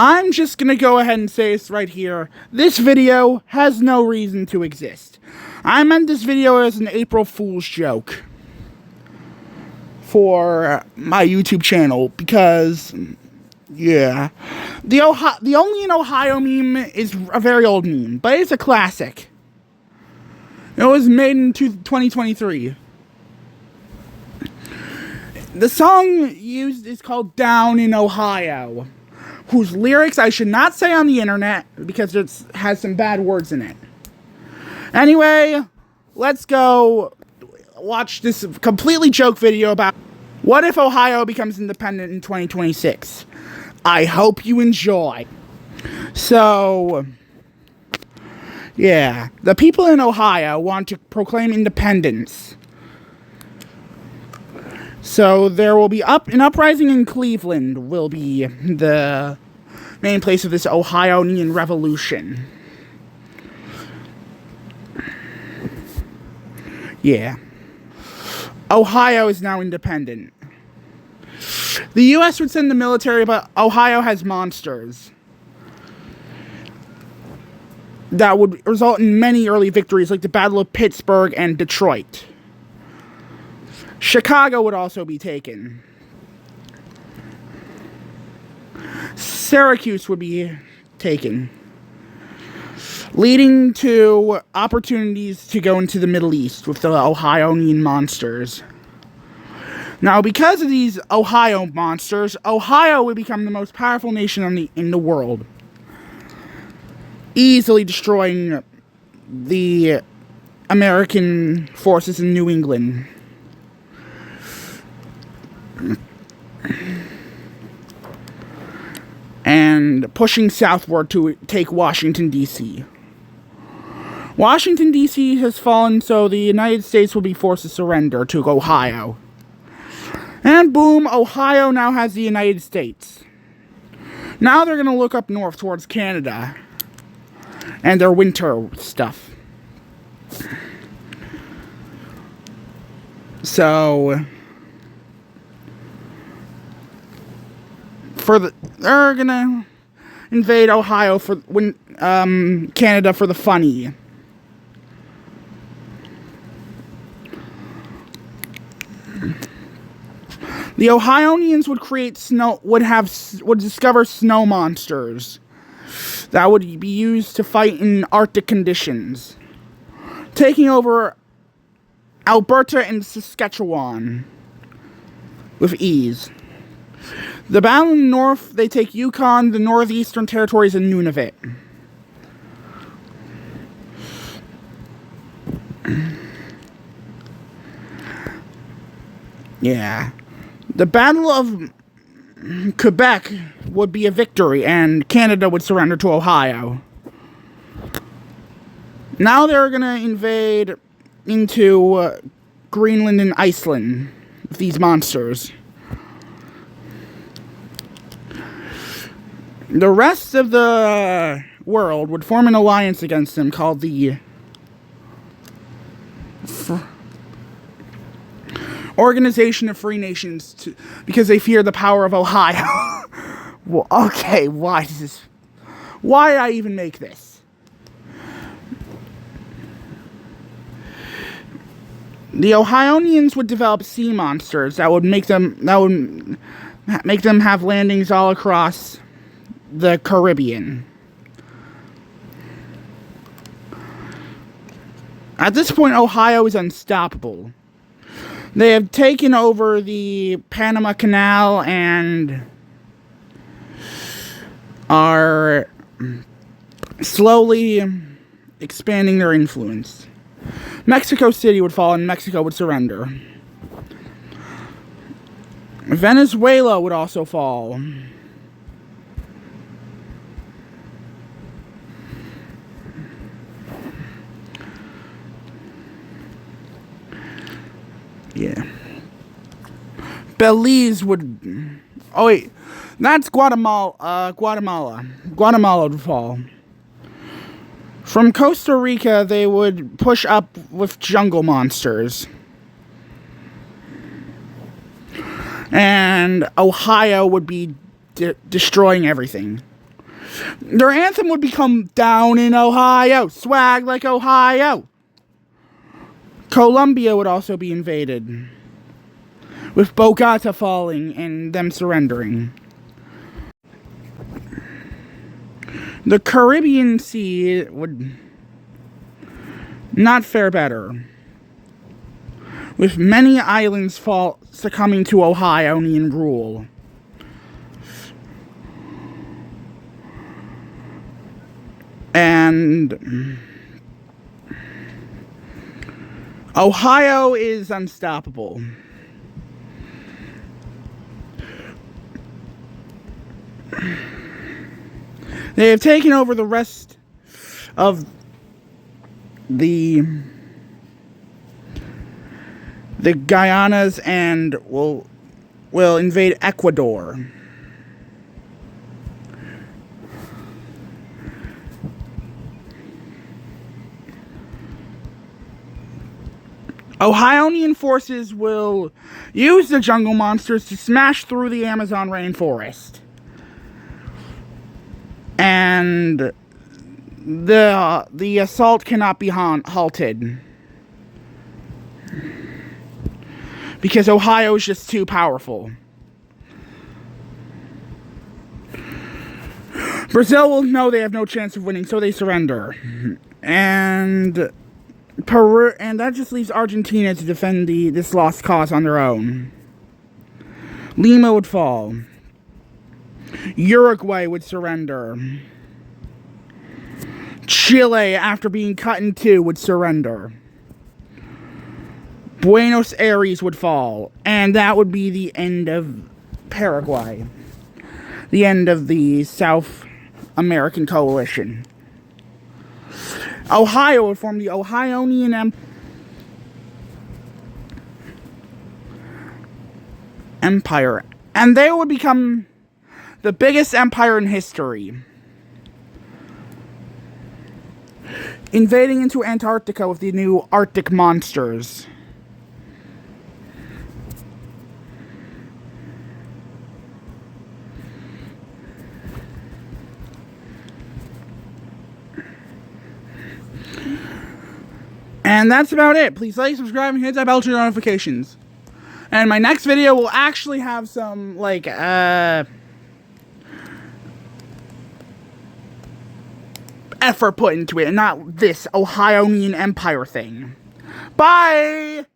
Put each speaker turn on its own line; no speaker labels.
I'm just gonna go ahead and say this right here. This video has no reason to exist. I meant this video as an April Fool's joke for my YouTube channel because, yeah. The Only in Ohio meme is a very old meme, but it's a classic. It was made in 2023. The song used is called Down in Ohio, whose lyrics I should not say on the internet because it has some bad words in it. Anyway, let's go watch this completely joke video about what if Ohio becomes independent in 2026. I hope you enjoy. So, yeah, the people in Ohio want to proclaim independence. So there will be an uprising in Cleveland will be the main place of this Ohioan revolution. Yeah. Ohio is now independent. The U.S. would send the military, but Ohio has monsters that would result in many early victories, like the Battle of Pittsburgh and Detroit. Chicago would also be taken. Syracuse would be taken, leading to opportunities to go into the Middle East with the Ohioan monsters. Now, because of these Ohio monsters, Ohio would become the most powerful nation in the world, easily destroying the American forces in New England. And pushing southward to take Washington, D.C. Washington, D.C. has fallen, so the United States will be forced to surrender to Ohio. And boom, Ohio now has the United States. Now they're going to look up north towards Canada and their winter stuff. So they're gonna invade Ohio for Canada for the funny. The Ohioans would discover snow monsters that would be used to fight in Arctic conditions, taking over Alberta and Saskatchewan with ease. The battle in the north, they take Yukon, the Northeastern Territories, and Nunavut. Yeah. The Battle of Quebec would be a victory, and Canada would surrender to Ohio. Now they're going to invade into Greenland and Iceland with these monsters. The rest of the world would form an alliance against them called the Organization of Free Nations because they fear the power of Ohio. Well, okay, why did I even make this? The Ohioans would develop sea monsters that would make them have landings all across the Caribbean. At this point, Ohio is unstoppable. They have taken over the Panama Canal and are slowly expanding their influence. Mexico City would fall and Mexico would surrender. Venezuela would also fall. Yeah. Belize would... Oh, wait. That's Guatemala. Guatemala would fall. From Costa Rica, they would push up with jungle monsters. And Ohio would be destroying everything. Their anthem would become Down in Ohio, swag like Ohio. Columbia would also be invaded, with Bogota falling and them surrendering. The Caribbean Sea would not fare better, with many islands succumbing to Ohioan rule. And Ohio is unstoppable. They have taken over the rest of the Guyanas and will invade Ecuador. Ohioan forces will use the jungle monsters to smash through the Amazon rainforest. And the assault cannot be halted. Because Ohio is just too powerful. Brazil will know they have no chance of winning, so they surrender. And Peru, and that just leaves Argentina to defend this lost cause on their own. Lima would fall. Uruguay would surrender. Chile, after being cut in two, would surrender. Buenos Aires would fall. And that would be the end of Paraguay. The end of the South American coalition. Ohio would form the Ohioan Empire. And they would become the biggest empire in history. Invading into Antarctica with the new Arctic monsters. And that's about it. Please like, subscribe, and hit that bell to notifications. And my next video will actually have some, like, effort put into it, and not this Ohioan Empire thing. Bye!